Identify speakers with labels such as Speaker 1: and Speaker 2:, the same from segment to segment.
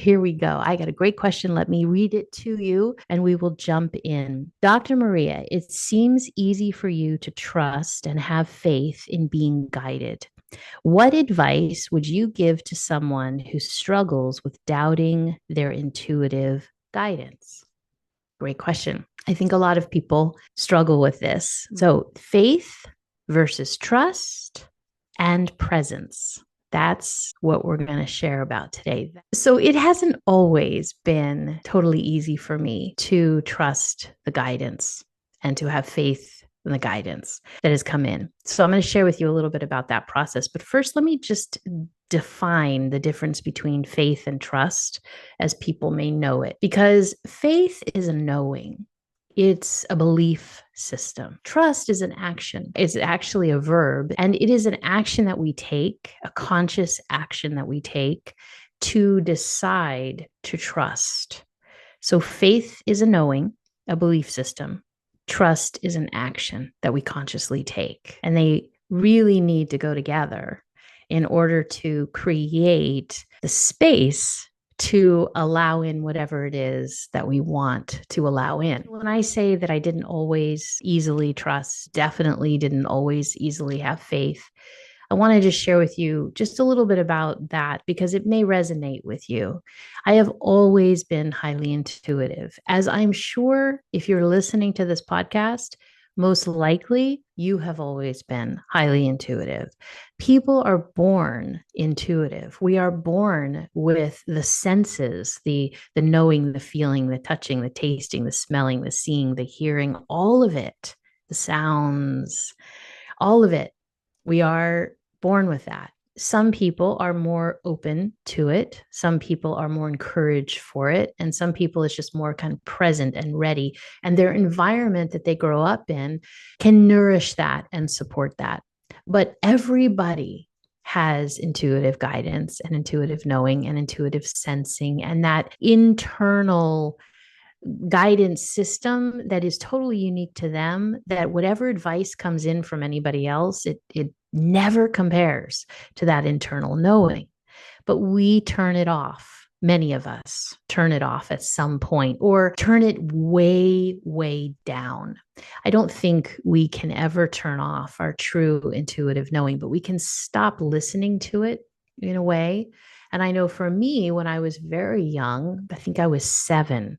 Speaker 1: Here we go. I got a great question. Let me read it to you and we will jump in. Dr. Maria, it seems easy for you to trust and have faith in being guided. What advice would you give to someone who struggles with doubting their intuitive guidance? Great question. I think a lot of people struggle with this. So, faith versus trust and presence. That's what we're going to share about today. So, it hasn't always been totally easy for me to trust the guidance and to have faith in the guidance that has come in. So, I'm going to share with you a little bit about that process. But first, let me just define the difference between faith and trust as people may know it, because faith is a knowing. It's a belief system. Trust is an action. It's actually a verb, and it is an action that we take, a conscious action that we take to decide to trust. So faith is a knowing, a belief system. Trust is an action that we consciously take, and they really need to go together in order to create the space to allow in whatever it is that we want to allow in. When I say that I didn't always easily trust, definitely didn't always easily have faith, I want to just share with you just a little bit about that because it may resonate with you. I have always been highly intuitive, as I'm sure if you're listening to this podcast, most likely you have always been highly intuitive. People are born intuitive. We are born with the senses, the knowing, the feeling, the touching, the tasting, the smelling, the seeing, the hearing, all of it, the sounds, all of it. We are born with that. Some people are more open to it. Some people are more encouraged for it. And some people it's just more kind of present and ready. And their environment that they grow up in can nourish that and support that. But everybody has intuitive guidance and intuitive knowing and intuitive sensing and that internal guidance system that is totally unique to them, that whatever advice comes in from anybody else, it never compares to that internal knowing. But we turn it off. Many of us turn it off at some point or turn it way, way down. I don't think we can ever turn off our true intuitive knowing, but we can stop listening to it in a way. And I know for me, when I was very young, I think I was 7,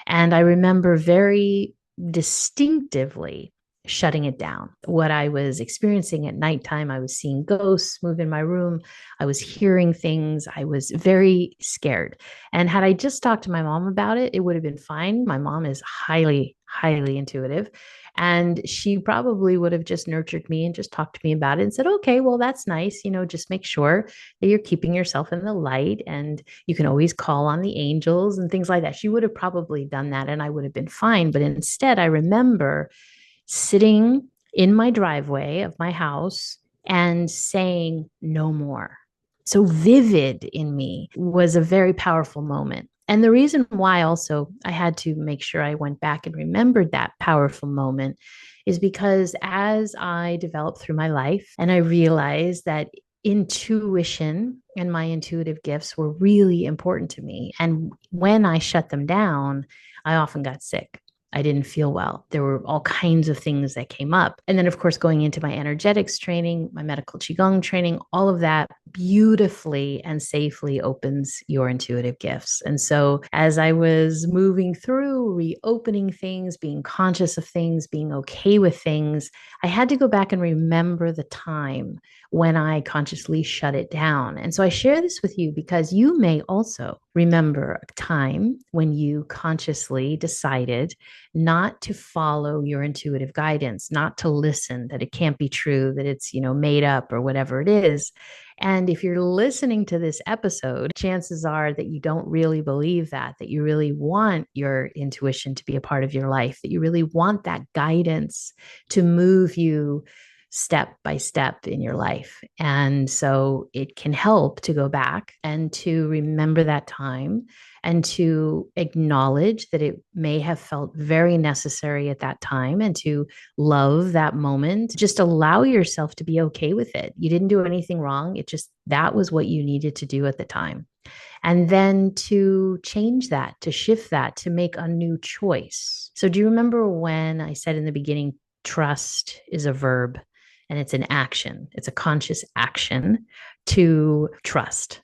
Speaker 1: and I remember very distinctively shutting it down. What I was experiencing at nighttime, I was seeing ghosts move in my room. I was hearing things. I was very scared. And had I just talked to my mom about it, it would have been fine. My mom is highly, highly intuitive. And she probably would have just nurtured me and just talked to me about it and said, okay, well, that's nice. Just make sure that you're keeping yourself in the light and you can always call on the angels and things like that. She would have probably done that and I would have been fine. But instead, I remember sitting in my driveway of my house and saying, no more. So vivid in me was a very powerful moment. And the reason why also I had to make sure I went back and remembered that powerful moment is because as I developed through my life and I realized that intuition and my intuitive gifts were really important to me. And when I shut them down, I often got sick. I didn't feel well. There were all kinds of things that came up. And then, of course, going into my energetics training, my medical Qigong training, all of that beautifully and safely opens your intuitive gifts. And so, as I was moving through, reopening things, being conscious of things, being okay with things, I had to go back and remember the time when I consciously shut it down. And so I share this with you because you may also remember a time when you consciously decided not to follow your intuitive guidance, not to listen, that it can't be true, that it's, made up or whatever it is. And if you're listening to this episode, chances are that you don't really believe that you really want your intuition to be a part of your life, that you really want that guidance to move you step by step in your life. And so it can help to go back and to remember that time and to acknowledge that it may have felt very necessary at that time and to love that moment. Just allow yourself to be okay with it. You didn't do anything wrong. It just, that was what you needed to do at the time. and then to change that, to shift that, to make a new choice. So, do you remember when I said in the beginning, trust is a verb and it's an action? It's a conscious action to trust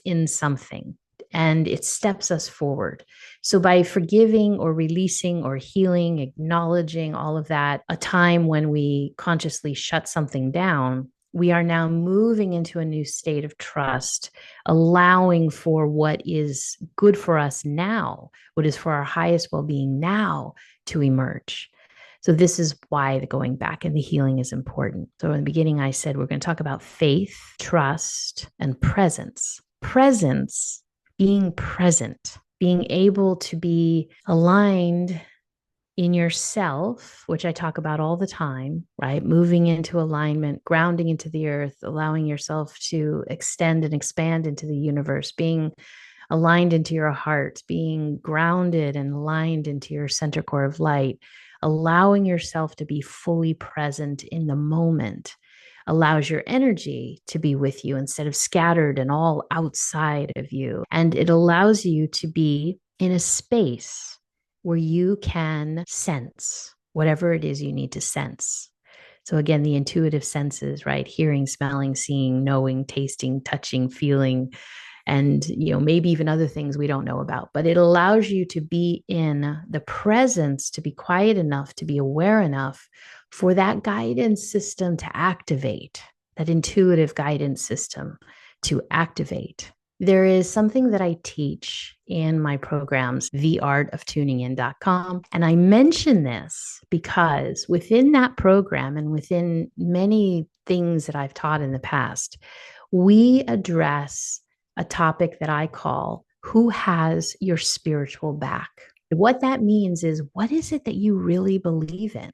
Speaker 1: in something. And it steps us forward. So, by forgiving or releasing or healing, acknowledging all of that, a time when we consciously shut something down, we are now moving into a new state of trust, allowing for what is good for us now, what is for our highest well being now to emerge. So, this is why the going back and the healing is important. So, in the beginning, I said we're going to talk about faith, trust, and presence. Presence, being present, being able to be aligned in yourself, which I talk about all the time, right? Moving into alignment, grounding into the earth, allowing yourself to extend and expand into the universe, being aligned into your heart, being grounded and aligned into your center core of light, allowing yourself to be fully present in the moment allows your energy to be with you instead of scattered and all outside of you. And it allows you to be in a space where you can sense whatever it is you need to sense. So again, the intuitive senses, right? Hearing, smelling, seeing, knowing, tasting, touching, feeling, and maybe even other things we don't know about, but it allows you to be in the presence, to be quiet enough, to be aware enough for that guidance system to activate, that intuitive guidance system to activate. There is something that I teach in my programs, theartoftuningin.com. And I mention this because within that program and within many things that I've taught in the past, we address a topic that I call who has your spiritual back. What that means is, what is it that you really believe in?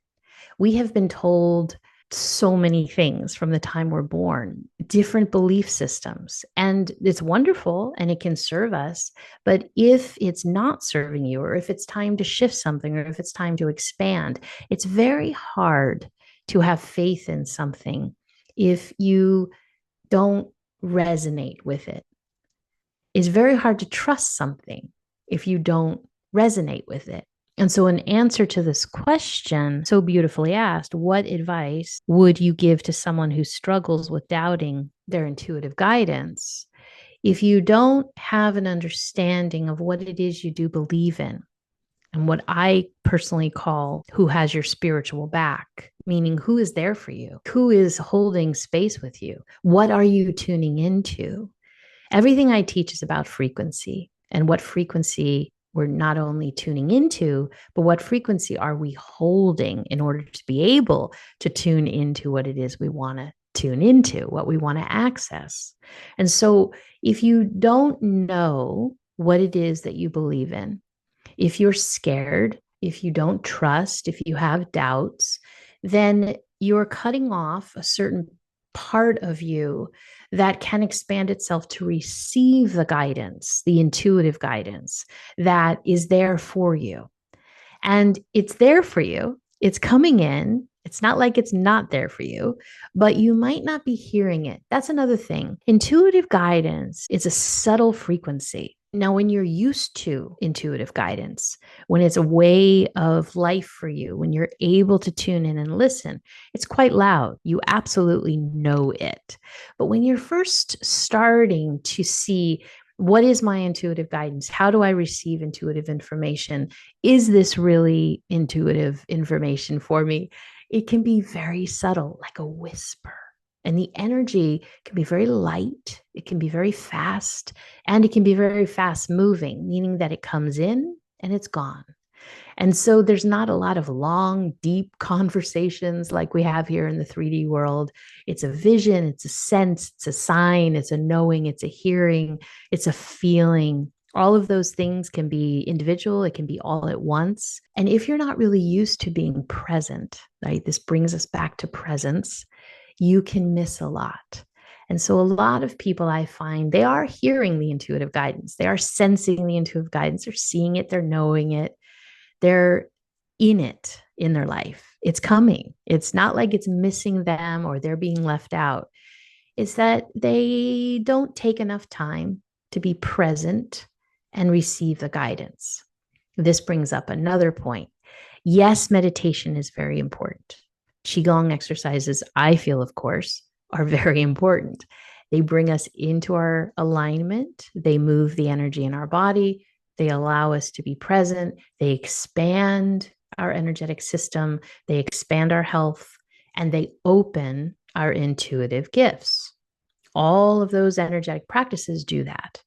Speaker 1: We have been told so many things from the time we're born, different belief systems. And it's wonderful and it can serve us. But if it's not serving you, or if it's time to shift something, or if it's time to expand, it's very hard to have faith in something if you don't resonate with it. It's very hard to trust something if you don't resonate with it. And so, in answer to this question, so beautifully asked, what advice would you give to someone who struggles with doubting their intuitive guidance? If you don't have an understanding of what it is you do believe in, and what I personally call who has your spiritual back, meaning who is there for you, who is holding space with you, what are you tuning into? Everything I teach is about frequency, and what frequency we're not only tuning into, but what frequency are we holding in order to be able to tune into what it is we want to tune into, what we want to access. And so if you don't know what it is that you believe in, if you're scared, if you don't trust, if you have doubts, then you're cutting off a certain part of you that can expand itself to receive the guidance, the intuitive guidance that is there for you. And it's there for you, it's coming in. It's not like it's not there for you, but you might not be hearing it. That's another thing. Intuitive guidance is a subtle frequency. Now, when you're used to intuitive guidance, when it's a way of life for you, when you're able to tune in and listen, it's quite loud. You absolutely know it. But when you're first starting to see, what is my intuitive guidance? How do I receive intuitive information? Is this really intuitive information for me? It can be very subtle, like a whisper. And the energy can be very light, it can be very fast, and it can be very fast moving, meaning that it comes in and it's gone. And so there's not a lot of long, deep conversations like we have here in the 3D world. It's a vision, it's a sense, it's a sign, it's a knowing, it's a hearing, it's a feeling. All of those things can be individual, it can be all at once. And if you're not really used to being present, right, this brings us back to presence, you can miss a lot. And so a lot of people I find, they are hearing the intuitive guidance, they are sensing the intuitive guidance, they're seeing it, they're knowing it, they're in it in their life. It's coming. It's not like it's missing them or they're being left out. It's that they don't take enough time to be present and receive the guidance. This brings up another point. Yes, meditation is very important. Qigong exercises, I feel, of course, are very important. They bring us into our alignment. They move the energy in our body. They allow us to be present. They expand our energetic system. They expand our health, and they open our intuitive gifts. All of those energetic practices do that.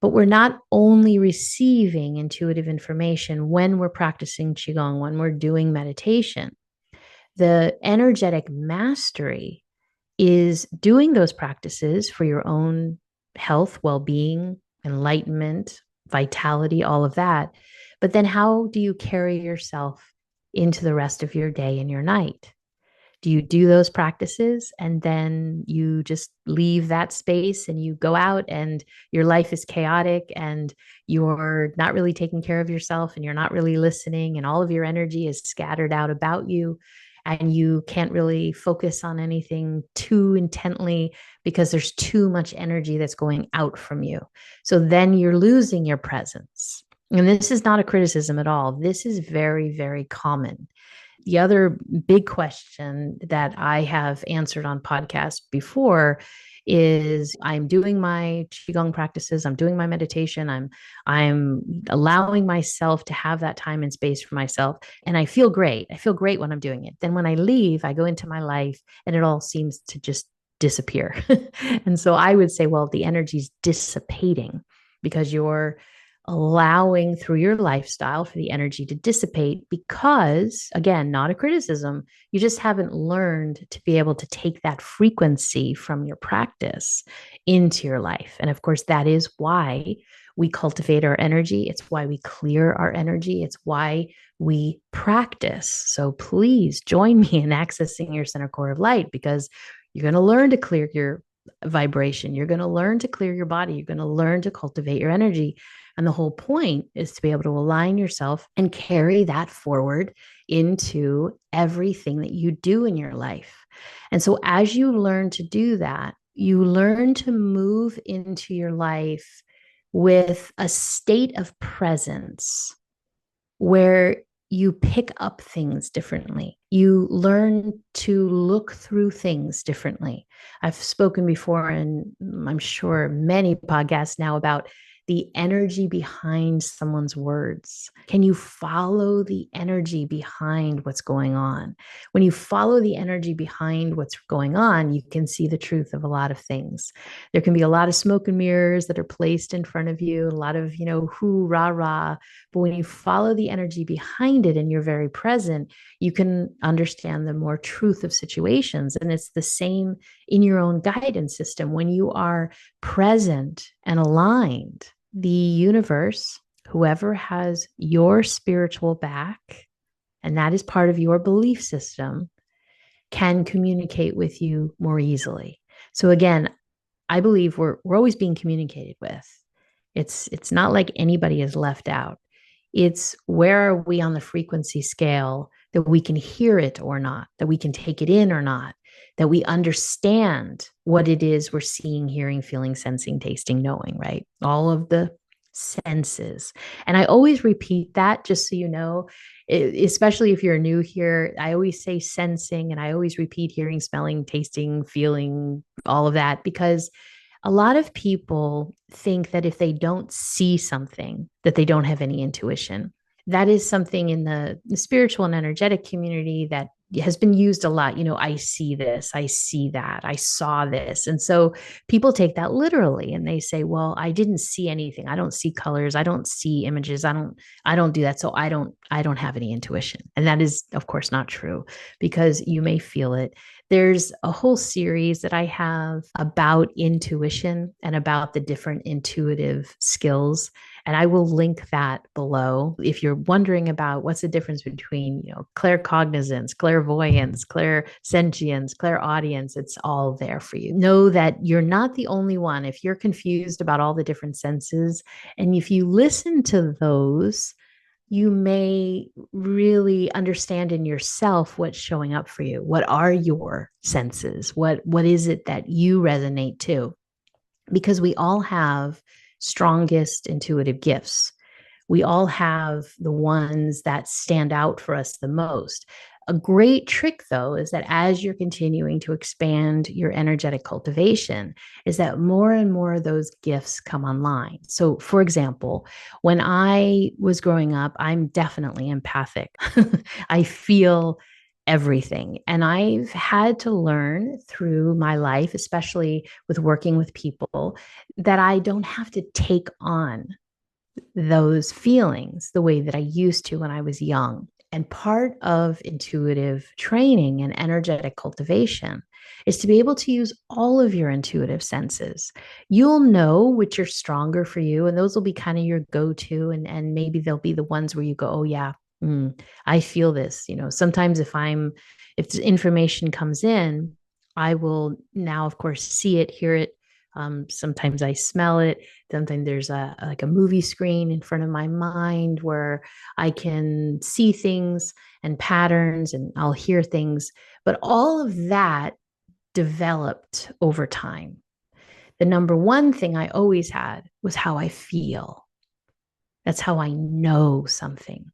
Speaker 1: But we're not only receiving intuitive information when we're practicing Qigong, when we're doing meditation. The energetic mastery is doing those practices for your own health, well being, enlightenment, vitality, all of that. But then how do you carry yourself into the rest of your day and your night? Do you do those practices and then you just leave that space and you go out and your life is chaotic and you're not really taking care of yourself and you're not really listening and all of your energy is scattered out about you and you can't really focus on anything too intently because there's too much energy that's going out from you? So then you're losing your presence. And this is not a criticism at all. This is very, very common. The other big question that I have answered on podcasts before is I'm doing my qigong practices, I'm doing my meditation, I'm allowing myself to have that time and space for myself, and I feel great. I feel great when I'm doing it. Then when I leave, I go into my life and it all seems to just disappear. And so I would say, well, the energy's dissipating because you're allowing through your lifestyle for the energy to dissipate because, again, not a criticism, you just haven't learned to be able to take that frequency from your practice into your life. And of course, that is why we cultivate our energy. It's why we clear our energy. It's why we practice. So please join me in accessing your center core of light because you're going to learn to clear your vibration. You're going to learn to clear your body. You're going to learn to cultivate your energy. And the whole point is to be able to align yourself and carry that forward into everything that you do in your life. And so as you learn to do that, you learn to move into your life with a state of presence where you pick up things differently. You learn to look through things differently. I've spoken before, and I'm sure many podcasts now, about the energy behind someone's words. Can you follow the energy behind what's going on? When you follow the energy behind what's going on, you can see the truth of a lot of things. There can be a lot of smoke and mirrors that are placed in front of you, a lot of, hoo, rah, rah. But when you follow the energy behind it and you're very present, you can understand the more truth of situations. And it's the same in your own guidance system. When you are present and aligned, the universe, whoever has your spiritual back, and that is part of your belief system, can communicate with you more easily. So again, I believe we're always being communicated with. It's not like anybody is left out. It's where are we on the frequency scale that we can hear it or not, that we can take it in or not, that we understand what it is we're seeing, hearing, feeling, sensing, tasting, knowing, right? All of the senses. And I always repeat that just so you know, especially if you're new here, I always say sensing and I always repeat hearing, smelling, tasting, feeling, all of that, because a lot of people think that if they don't see something, that they don't have any intuition. That is something in the spiritual and energetic community that has been used a lot. I see this, I see that, I saw this. And so people take that literally and they say, well, I didn't see anything. I don't see colors. I don't see images. I don't do that. So I don't have any intuition. And that is, of course, not true because you may feel it. There's a whole series that I have about intuition and about the different intuitive skills. And I will link that below. If you're wondering about what's the difference between, claircognizance, clairvoyance, clairsentience, clairaudience, it's all there for you. Know that you're not the only one. If you're confused about all the different senses, and if you listen to those, you may really understand in yourself what's showing up for you. What are your senses? What is it that you resonate to? because we all have strongest intuitive gifts. We all have the ones that stand out for us the most. A great trick, though, is that as you're continuing to expand your energetic cultivation, is that more and more of those gifts come online. So, for example, when I was growing up, I'm definitely empathic. I feel everything. And I've had to learn through my life, especially with working with people, that I don't have to take on those feelings the way that I used to when I was young. And part of intuitive training and energetic cultivation is to be able to use all of your intuitive senses. You'll know which are stronger for you, and those will be kind of your go to. And maybe they'll be the ones where you go, oh, yeah, I feel this. Sometimes if the information comes in, I will now, of course, see it, hear it. Sometimes I smell it. Sometimes there's like a movie screen in front of my mind where I can see things and patterns, and I'll hear things. But all of that developed over time. The number one thing I always had was how I feel. That's how I know something.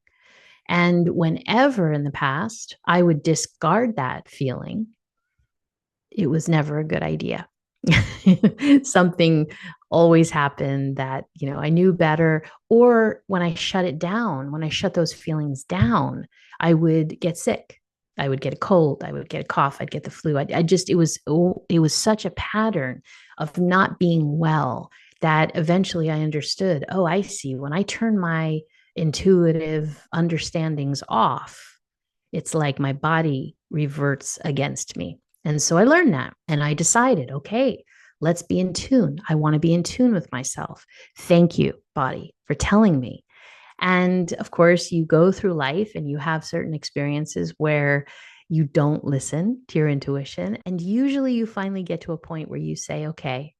Speaker 1: And whenever in the past I would discard that feeling, it was never a good idea. Something always happened that, I knew better. Or when I shut it down, when I shut those feelings down, I would get sick. I would get a cold. I would get a cough. I'd get the flu. It was such a pattern of not being well that eventually I understood, oh, I see. When I turn my intuitive understandings off, it's like my body reverts against me. And so I learned that and I decided, okay, let's be in tune. I want to be in tune with myself. Thank you, body, for telling me. And of course, you go through life and you have certain experiences where you don't listen to your intuition. And usually you finally get to a point where you say, okay,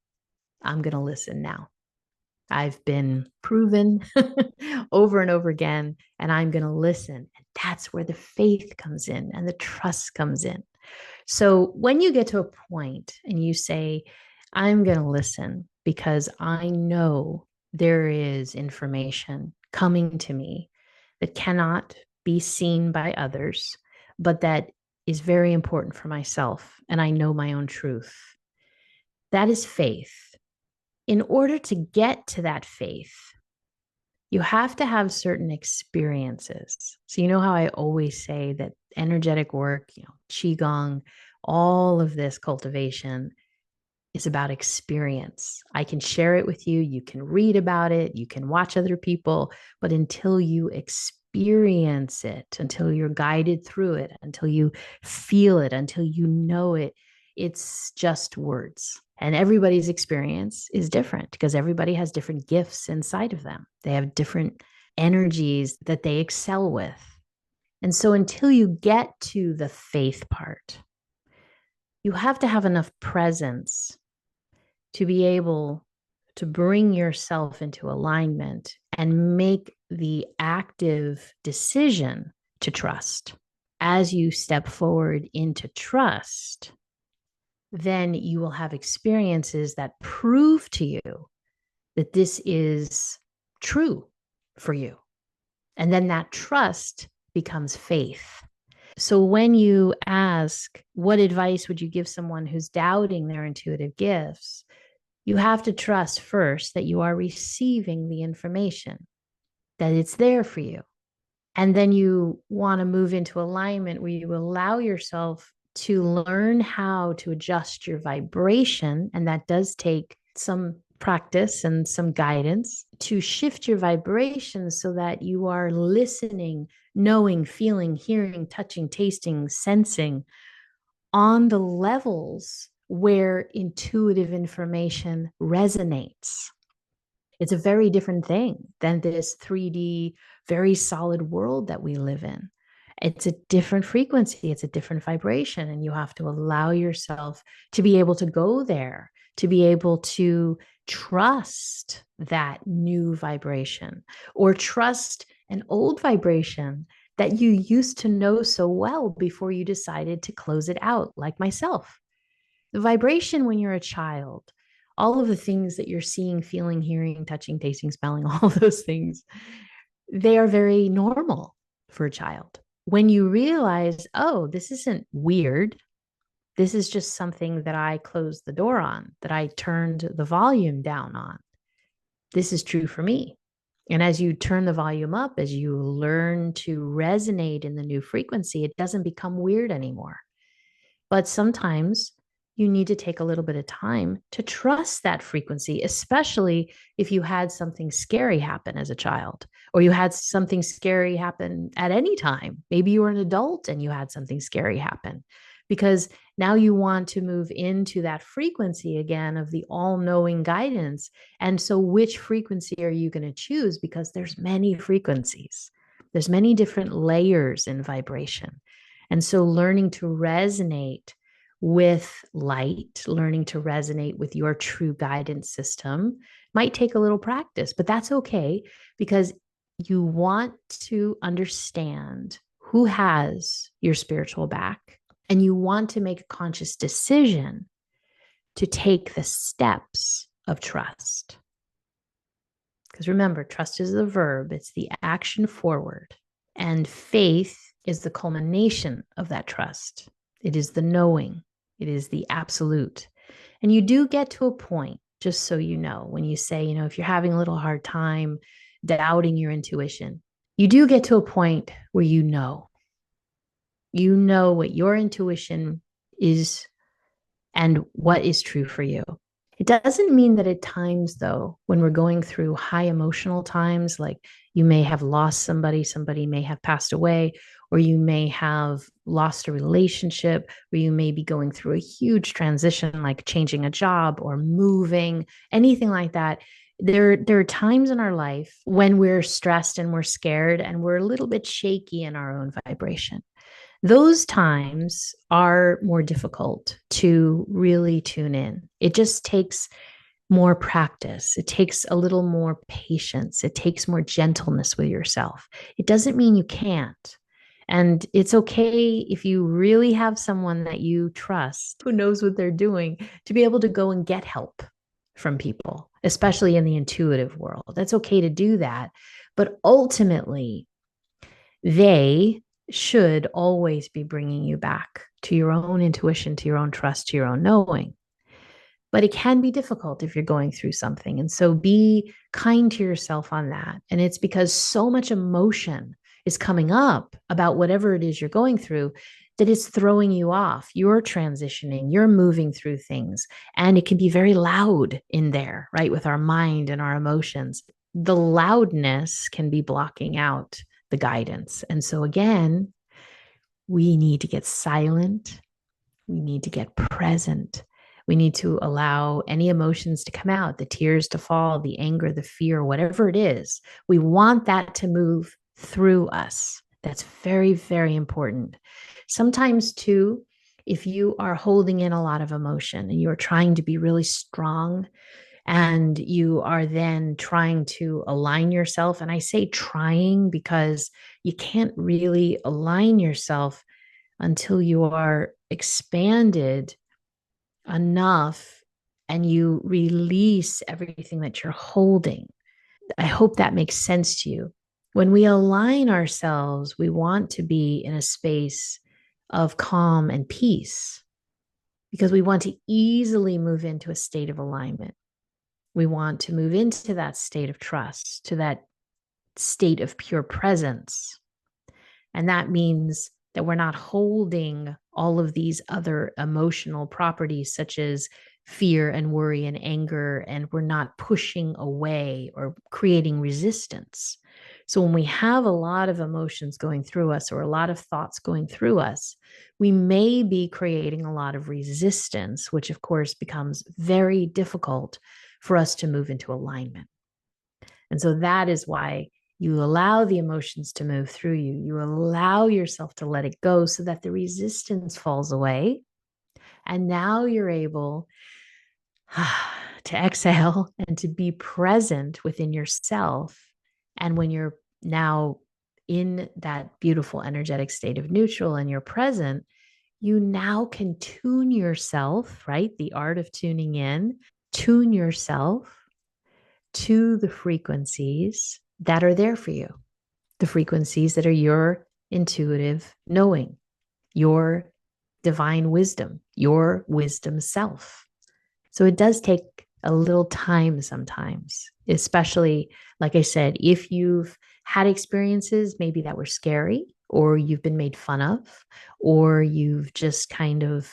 Speaker 1: I'm going to listen now. I've been proven over and over again, and I'm going to listen. And that's where the faith comes in and the trust comes in. So when you get to a point and you say, I'm going to listen because I know there is information coming to me that cannot be seen by others, but that is very important for myself, and I know my own truth. That is faith. In order to get to that faith, you have to have certain experiences. So, you know how I always say that energetic work, Qigong, all of this cultivation is about experience. I can share it with you. You can read about it. You can watch other people. But until you experience it, until you're guided through it, until you feel it, until you know it, it's just words. And everybody's experience is different because everybody has different gifts inside of them. They have different energies that they excel with. And so until you get to the faith part, you have to have enough presence to be able to bring yourself into alignment and make the active decision to trust. As you step forward into trust, then you will have experiences that prove to you that this is true for you. And then that trust becomes faith. So when you ask, what advice would you give someone who's doubting their intuitive gifts? You have to trust first that you are receiving the information, that it's there for you. And then you want to move into alignment where you allow yourself to learn how to adjust your vibration. And that does take some practice and some guidance to shift your vibration so that you are listening, knowing, feeling, hearing, touching, tasting, sensing on the levels where intuitive information resonates. It's a very different thing than this 3D, very solid world that we live in. It's a different frequency, it's a different vibration, and you have to allow yourself to be able to go there, to be able to trust that new vibration or trust an old vibration that you used to know so well before you decided to close it out, like myself. The vibration when you're a child all of the things that you're seeing, feeling, hearing, touching, tasting, smelling, all those things, they are very normal for a child. When you realize, oh, this isn't weird. This is just something that I closed the door on, that I turned the volume down on. This is true for me. And as you turn the volume up, as you learn to resonate in the new frequency, it doesn't become weird anymore. But sometimes you need to take a little bit of time to trust that frequency, especially if you had something scary happen as a child, or you had something scary happen at any time. Maybe you were an adult and you had something scary happen, because now you want to move into that frequency again of the all-knowing guidance. And so which frequency are you going to choose? Because there's many frequencies. There's many different layers in vibration. And so learning to resonate with light, learning to resonate with your true guidance system might take a little practice, but that's okay, because you want to understand who has your spiritual back, and you want to make a conscious decision to take the steps of trust. Because remember, trust is the verb, it's the action forward. And faith is the culmination of that trust. It is the knowing, it is the absolute. And you do get to a point, just so you know, when you say, if you're having a little hard time doubting your intuition, you do get to a point where you know what your intuition is and what is true for you. It doesn't mean that at times, though, when we're going through high emotional times, like you may have lost somebody, somebody may have passed away, or you may have lost a relationship, or you may be going through a huge transition, like changing a job or moving, anything like that. There are times in our life when we're stressed and we're scared and we're a little bit shaky in our own vibration. Those times are more difficult to really tune in. It just takes more practice. It takes a little more patience. It takes more gentleness with yourself. It doesn't mean you can't. And it's okay if you really have someone that you trust who knows what they're doing to be able to go and get help from people, especially in the intuitive world. That's okay to do that. But ultimately, they should always be bringing you back to your own intuition, to your own trust, to your own knowing. But it can be difficult if you're going through something. And so be kind to yourself on that. And it's because so much emotion is coming up about whatever it is you're going through that it's throwing you off. You're transitioning, you're moving through things, and it can be very loud in there, right? With our mind and our emotions. The loudness can be blocking out the guidance. And so, again, we need to get silent. We need to get present. We need to allow any emotions to come out, the tears to fall, the anger, the fear, whatever it is. We want that to move through us. That's very, very important. Sometimes, too, if you are holding in a lot of emotion and you're trying to be really strong, and you are then trying to align yourself. And I say trying because you can't really align yourself until you are expanded enough and you release everything that you're holding. I hope that makes sense to you. When we align ourselves, we want to be in a space of calm and peace because we want to easily move into a state of alignment. We want to move into that state of trust, to that state of pure presence. And that means that we're not holding all of these other emotional properties, such as fear and worry and anger, and we're not pushing away or creating resistance. So when we have a lot of emotions going through us or a lot of thoughts going through us, we may be creating a lot of resistance, which of course becomes very difficult for us to move into alignment. And so that is why you allow the emotions to move through you. You allow yourself to let it go so that the resistance falls away. And now you're able to exhale and to be present within yourself. And when you're now in that beautiful energetic state of neutral and you're present, you now can tune yourself, right? The art of tuning in tune yourself to the frequencies that are there for you, the frequencies that are your intuitive knowing, your divine wisdom, your wisdom self. So it does take a little time sometimes, especially, like I said, if you've had experiences maybe that were scary, or you've been made fun of, or you've just kind of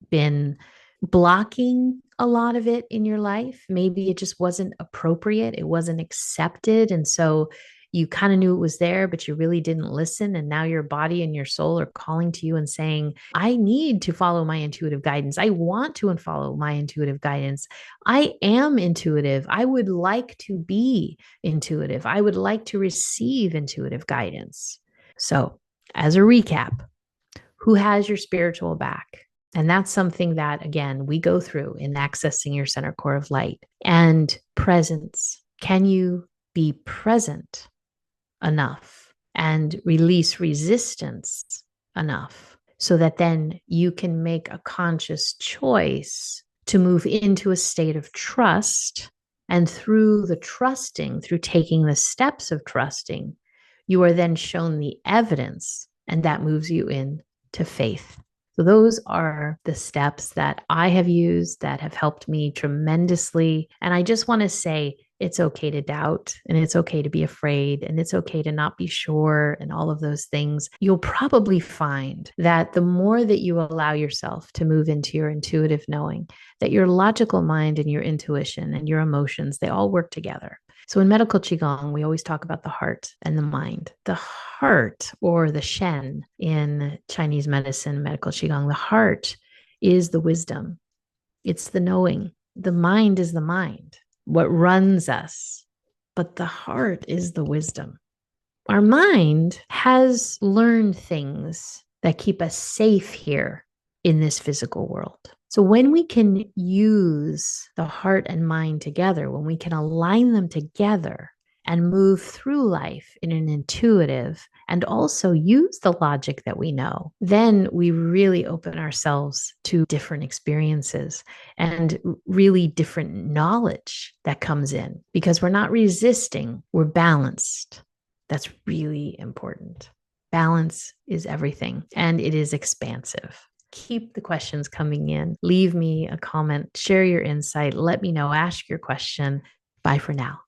Speaker 1: been blocking a lot of it in your life. Maybe it just wasn't appropriate, it wasn't accepted. And so you kind of knew it was there, but you really didn't listen. And now your body and your soul are calling to you and saying, I need to follow my intuitive guidance. I want to follow my intuitive guidance. I am intuitive. I would like to be intuitive. I would like to receive intuitive guidance. So, as a recap, who has your spiritual back? And that's something that, again, we go through in accessing your center core of light. And presence. Can you be present enough and release resistance enough so that then you can make a conscious choice to move into a state of trust? And through the trusting, through taking the steps of trusting, you are then shown the evidence, and that moves you into faith. So those are the steps that I have used that have helped me tremendously. And I just want to say, it's okay to doubt, and it's okay to be afraid, and it's okay to not be sure, and all of those things. You'll probably find that the more that you allow yourself to move into your intuitive knowing, that your logical mind and your intuition and your emotions, they all work together. So in medical Qigong, we always talk about the heart and the mind. The heart, or the Shen in Chinese medicine, medical Qigong, the heart is the wisdom. It's the knowing. The mind is the mind, what runs us. But the heart is the wisdom. Our mind has learned things that keep us safe here in this physical world. So when we can use the heart and mind together, when we can align them together and move through life in an intuitive and also use the logic that we know, then we really open ourselves to different experiences and really different knowledge that comes in, because we're not resisting, we're balanced. That's really important. Balance is everything, and it is expansive. Keep the questions coming in. Leave me a comment, share your insight, let me know, ask your question. Bye for now.